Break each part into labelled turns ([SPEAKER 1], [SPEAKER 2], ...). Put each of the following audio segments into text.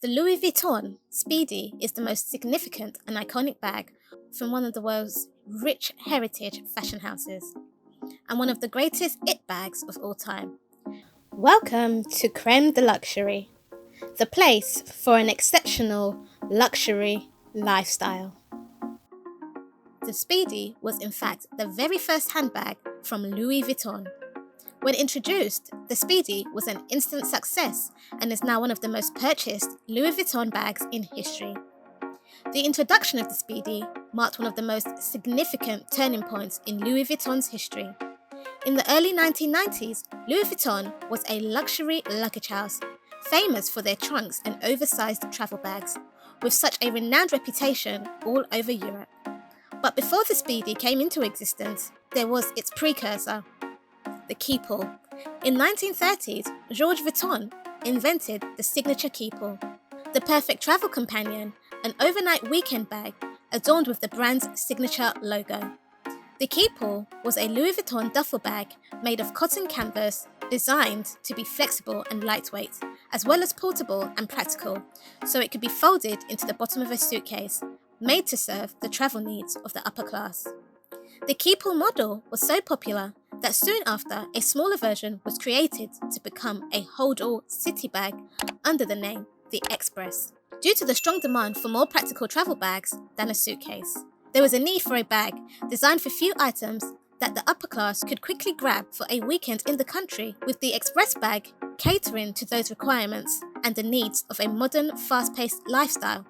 [SPEAKER 1] The Louis Vuitton Speedy is the most significant and iconic bag from one of the world's rich heritage fashion houses, and one of the greatest it bags of all time. Welcome to Creme De Luxury, the place for an exceptional luxury lifestyle. The Speedy was in fact the very first handbag from Louis Vuitton. When introduced, the Speedy was an instant success and is now one of the most purchased Louis Vuitton bags in history. The introduction of the Speedy marked one of the most significant turning points in Louis Vuitton's history. In the early 1990s, Louis Vuitton was a luxury luggage house, famous for their trunks and oversized travel bags, with such a renowned reputation all over Europe. But before the Speedy came into existence, there was its precursor, the keypull. In 1930s, Georges Vuitton invented the signature keypull, the perfect travel companion, an overnight weekend bag adorned with the brand's signature logo. The keypull was a Louis Vuitton duffel bag made of cotton canvas designed to be flexible and lightweight, as well as portable and practical, so it could be folded into the bottom of a suitcase, made to serve the travel needs of the upper class. The keypull model was so popular that soon after, a smaller version was created to become a hold-all city bag under the name the Express. Due to the strong demand for more practical travel bags than a suitcase, there was a need for a bag designed for few items that the upper class could quickly grab for a weekend in the country, with the Express bag catering to those requirements and the needs of a modern, fast-paced lifestyle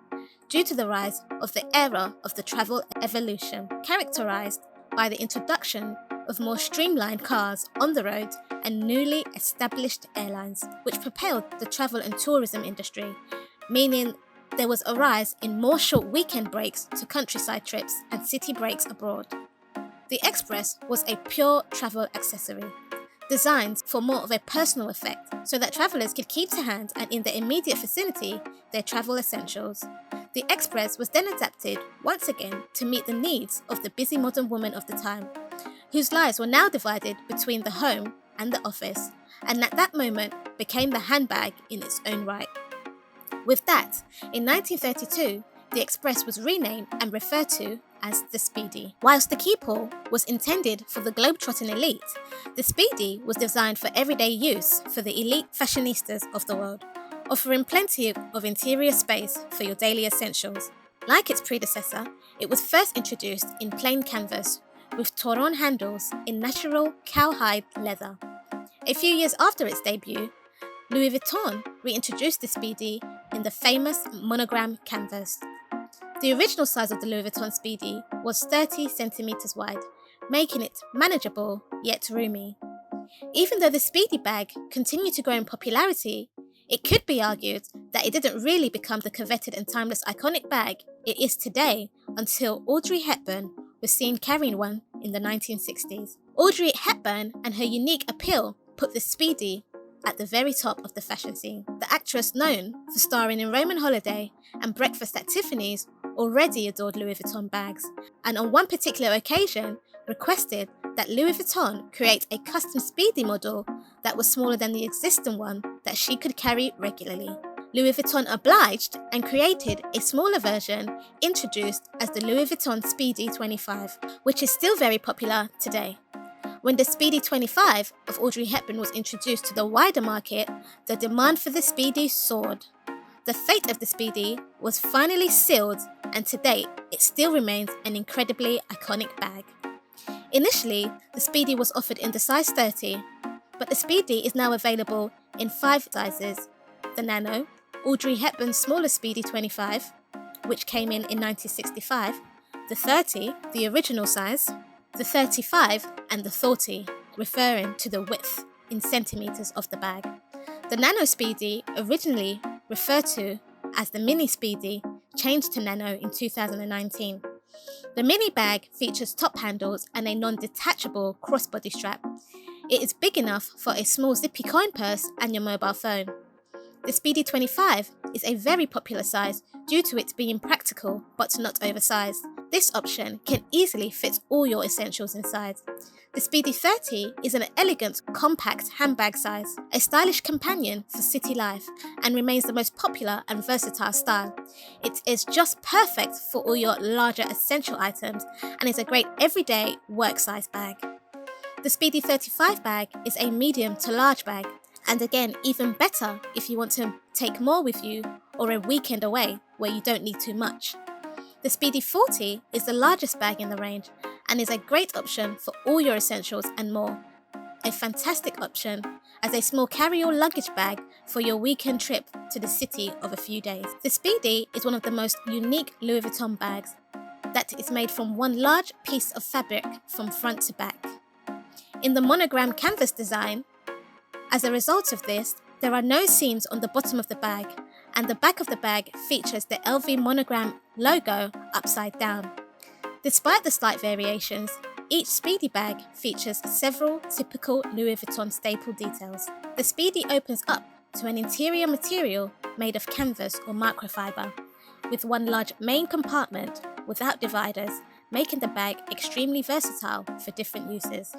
[SPEAKER 1] due to the rise of the era of the travel evolution, characterized by the introduction of more streamlined cars on the road and newly established airlines, which propelled the travel and tourism industry, meaning there was a rise in more short weekend breaks to countryside trips and city breaks abroad. The Express was a pure travel accessory, designed for more of a personal effect, so that travellers could keep to hand and in their immediate vicinity their travel essentials. The Express was then adapted once again to meet the needs of the busy modern woman of the time, whose lives were now divided between the home and the office, and at that moment became the handbag in its own right. With that, in 1932, the Express was renamed and referred to as the Speedy. Whilst the keypull was intended for the globetrotting elite, the Speedy was designed for everyday use for the elite fashionistas of the world, offering plenty of interior space for your daily essentials. Like its predecessor, it was first introduced in plain canvas, with Toron handles in natural cowhide leather. A few years after its debut, Louis Vuitton reintroduced the Speedy in the famous monogram canvas. The original size of the Louis Vuitton Speedy was 30 centimeters wide, making it manageable yet roomy. Even though the Speedy bag continued to grow in popularity, it could be argued that it didn't really become the coveted and timeless iconic bag it is today until Audrey Hepburn was seen carrying one in the 1960s. Audrey Hepburn and her unique appeal put the Speedy at the very top of the fashion scene. The actress, known for starring in Roman Holiday and Breakfast at Tiffany's, already adored Louis Vuitton bags, and on one particular occasion requested that Louis Vuitton create a custom Speedy model that was smaller than the existing one that she could carry regularly. Louis Vuitton obliged and created a smaller version introduced as the Louis Vuitton Speedy 25, which is still very popular today. When the Speedy 25 of Audrey Hepburn was introduced to the wider market, the demand for the Speedy soared. The fate of the Speedy was finally sealed, and to date, it still remains an incredibly iconic bag. Initially, the Speedy was offered in the size 30, but the Speedy is now available in 5 sizes: the Nano, Audrey Hepburn's smaller Speedy 25, which came in 1965, the 30, the original size, the 35, and the 40, referring to the width in centimeters of the bag. The Nano Speedy, originally referred to as the Mini Speedy, changed to Nano in 2019. The mini bag features top handles and a non-detachable crossbody strap. It is big enough for a small zippy coin purse and your mobile phone. The Speedy 25 is a very popular size due to it being practical but not oversized. This option can easily fit all your essentials inside, The Speedy 30 is an elegant, compact handbag size, a stylish companion for city life, and remains the most popular and versatile style. It is just perfect for all your larger essential items and is a great everyday work size bag. The Speedy 35 bag is a medium to large bag, and again, even better if you want to take more with you or a weekend away where you don't need too much. The Speedy 40 is the largest bag in the range and is a great option for all your essentials and more. A fantastic option as a small carry-on luggage bag for your weekend trip to the city of a few days. The Speedy is one of the most unique Louis Vuitton bags that is made from one large piece of fabric from front to back. In the monogram canvas design, as a result of this, there are no seams on the bottom of the bag, and the back of the bag features the LV monogram logo upside down. Despite the slight variations, each Speedy bag features several typical Louis Vuitton staple details. The Speedy opens up to an interior material made of canvas or microfiber, with one large main compartment without dividers, making the bag extremely versatile for different uses.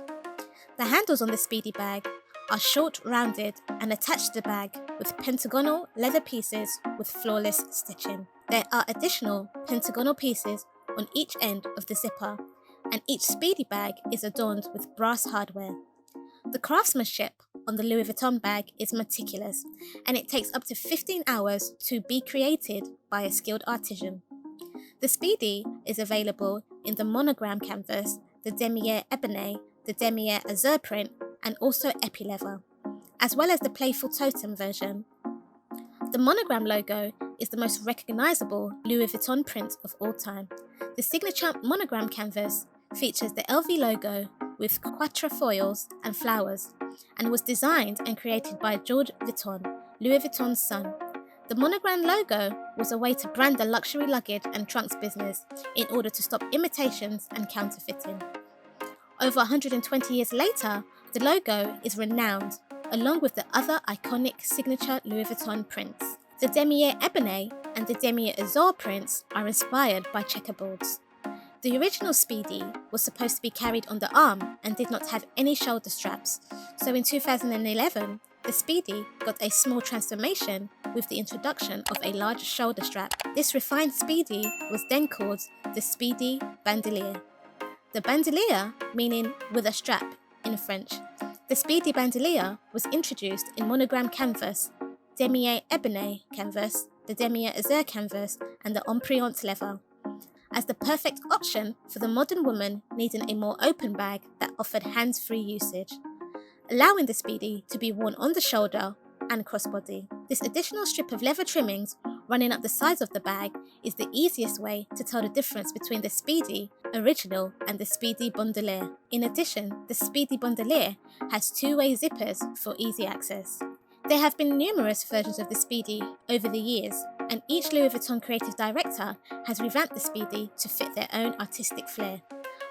[SPEAKER 1] The handles on the Speedy bag are short, rounded, and attached to the bag with pentagonal leather pieces with flawless stitching. There are additional pentagonal pieces on each end of the zipper, and each Speedy bag is adorned with brass hardware. The craftsmanship on the Louis Vuitton bag is meticulous, and it takes up to 15 hours to be created by a skilled artisan. The Speedy is available in the monogram canvas, the damier ebony, the damier azure print, and also epi-leather, as well as the playful totem version. The monogram logo is the most recognisable Louis Vuitton print of all time. The signature monogram canvas features the LV logo with quatrefoils and flowers, and was designed and created by George Vuitton, Louis Vuitton's son. The monogram logo was a way to brand the luxury luggage and trunks business in order to stop imitations and counterfeiting. Over 120 years later, the logo is renowned, along with the other iconic signature Louis Vuitton prints. The damier ebony and the damier azure prints are inspired by checkerboards. The original Speedy was supposed to be carried on the arm and did not have any shoulder straps, so in 2011, the Speedy got a small transformation with the introduction of a large shoulder strap. This refined Speedy was then called the Speedy Bandolier. The bandolier meaning with a strap in French. The Speedy bandolier was introduced in monogram canvas, damier ebony canvas, the damier azure canvas, and the empreinte leather, as the perfect option for the modern woman needing a more open bag that offered hands-free usage, allowing the Speedy to be worn on the shoulder and crossbody. This additional strip of leather trimmings running up the sides of the bag is the easiest way to tell the difference between the Speedy original and the Speedy bandolier. In addition, the Speedy bandolier has two-way zippers for easy access. There have been numerous versions of the Speedy over the years, and each Louis Vuitton creative director has revamped the Speedy to fit their own artistic flair.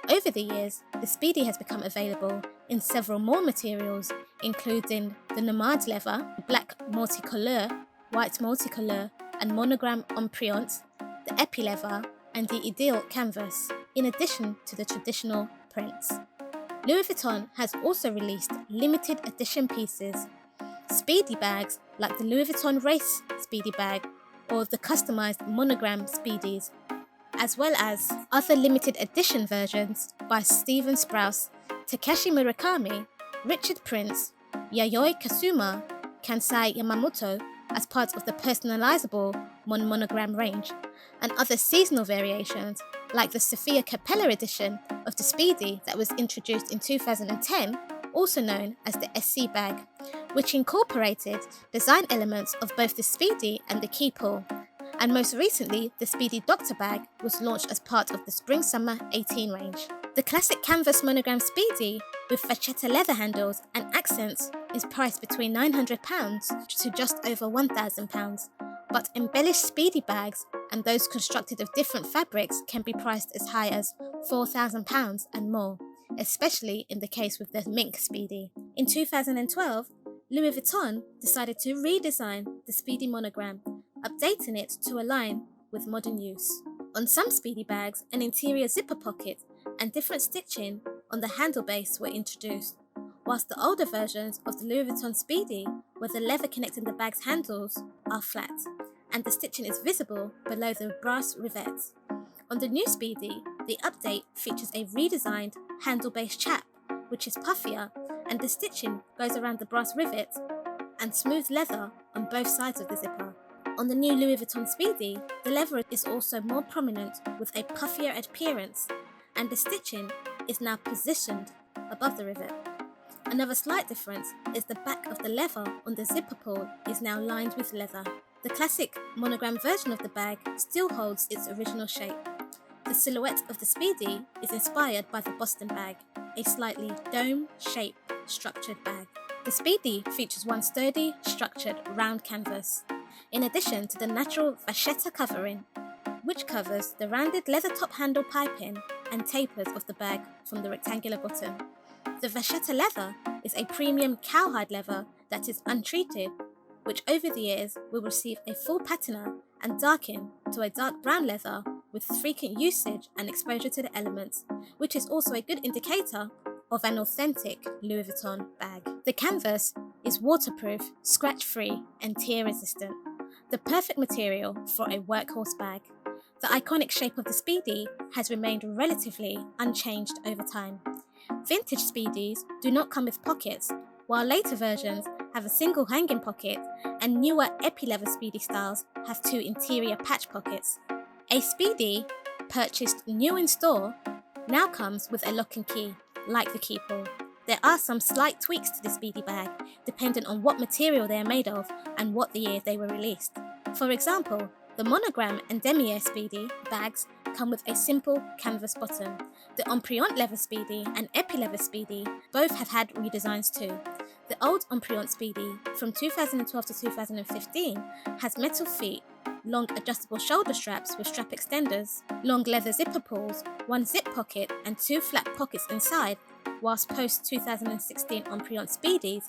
[SPEAKER 1] Over the years, the Speedy has become available in several more materials, including the nomade leather, black multicolor, white multicolor, and monogram empreinte, the epi-leather, and the ideal canvas, in addition to the traditional prints. Louis Vuitton has also released limited edition pieces, Speedy bags like the Louis Vuitton Race Speedy bag or the customized monogram Speedies, as well as other limited edition versions by Steven Sprouse, Takeshi Murakami, Richard Prince, Yayoi Kasuma, Kansai Yamamoto as part of the personalizable monogram range, and other seasonal variations like the Sofia Capella edition of the Speedy that was introduced in 2010, also known as the SC bag, which incorporated design elements of both the Speedy and the Keepall. And most recently, the Speedy Doctor bag was launched as part of the Spring-Summer 18 range. The classic canvas monogram Speedy with vachetta leather handles and accents is priced between £900 to just over £1,000, but embellished Speedy bags and those constructed of different fabrics can be priced as high as £4,000 and more, especially in the case with the Mink Speedy. In 2012, Louis Vuitton decided to redesign the Speedy monogram, updating it to align with modern use. On some Speedy bags, an interior zipper pocket and different stitching on the handle base were introduced, whilst the older versions of the Louis Vuitton Speedy, where the leather connecting the bag's handles are flat, and the stitching is visible below the brass rivets. On the new Speedy, the update features a redesigned handle-based chap, which is puffier, and the stitching goes around the brass rivet and smooth leather on both sides of the zipper. On the new Louis Vuitton Speedy, the leather is also more prominent with a puffier appearance, and the stitching is now positioned above the rivet. Another slight difference is the back of the leather on the zipper pull is now lined with leather. The classic monogram version of the bag still holds its original shape. The silhouette of the Speedy is inspired by the Boston bag, a slightly dome-shaped structured bag. The Speedy features one sturdy, structured, round canvas, in addition to the natural vachetta covering, which covers the rounded leather top handle piping and tapers of the bag from the rectangular bottom. The vachetta leather is a premium cowhide leather that is untreated, which over the years will receive a full patina and darken to a dark brown leather with frequent usage and exposure to the elements, which is also a good indicator of an authentic Louis Vuitton bag. The canvas is waterproof, scratch-free, and tear-resistant, the perfect material for a workhorse bag. The iconic shape of the Speedy has remained relatively unchanged over time. Vintage Speedies do not come with pockets, while later versions have a single hanging pocket, and newer epi-leather Speedy styles have two interior patch pockets. A Speedy, purchased new in store, now comes with a lock and key, like the key pull. There are some slight tweaks to the Speedy bag, depending on what material they are made of and what the year they were released. For example, the monogram and demier Speedy bags come with a simple canvas bottom. The Empreinte leather Speedy and epi-leather Speedy both have had redesigns too. The old Empreinte Speedy from 2012 to 2015 has metal feet, long adjustable shoulder straps with strap extenders, long leather zipper pulls, one zip pocket and two flat pockets inside, whilst post-2016 Empreinte Speedies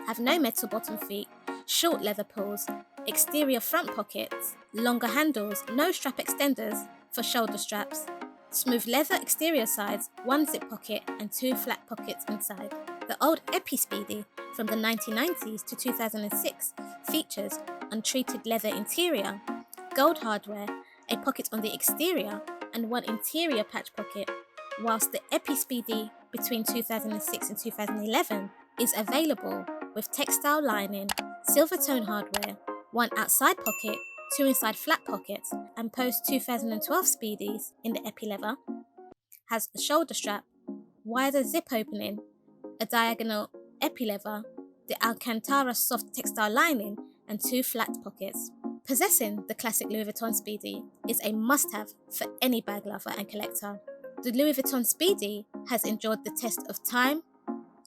[SPEAKER 1] have no metal bottom feet, short leather pulls, exterior front pockets, longer handles, no strap extenders for shoulder straps, smooth leather exterior sides, one zip pocket and two flat pockets inside. The old Epi Speedy from the 1990s to 2006 features untreated leather interior, gold hardware, a pocket on the exterior and one interior patch pocket, whilst the Epi Speedy between 2006 and 2011 is available with textile lining, silver tone hardware, one outside pocket, two inside flat pockets, and post-2012 Speedies in the Epi leather has a shoulder strap, wider zip opening, a diagonal Epi leather, the Alcantara soft textile lining, and two flat pockets. Possessing the classic Louis Vuitton Speedy is a must-have for any bag lover and collector. The Louis Vuitton Speedy has endured the test of time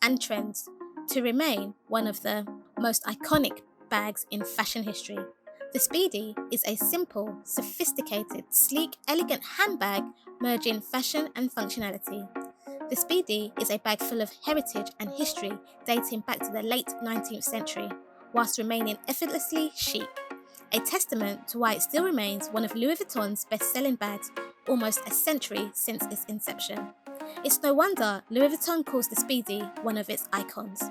[SPEAKER 1] and trends to remain one of the most iconic bags in fashion history. The Speedy is a simple, sophisticated, sleek, elegant handbag merging fashion and functionality. The Speedy is a bag full of heritage and history dating back to the late 19th century, whilst remaining effortlessly chic, a testament to why it still remains one of Louis Vuitton's best-selling bags almost a century since its inception. It's no wonder Louis Vuitton calls the Speedy one of its icons.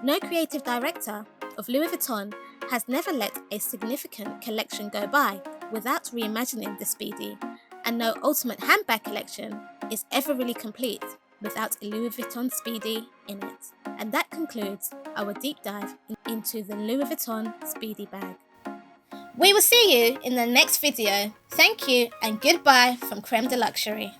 [SPEAKER 1] No creative director of Louis Vuitton has never let a significant collection go by without reimagining the Speedy, and no ultimate handbag collection is ever really complete without a Louis Vuitton Speedy in it. And that concludes our deep dive into the Louis Vuitton Speedy bag. We will see you in the next video. Thank you and goodbye from Creme De Luxury.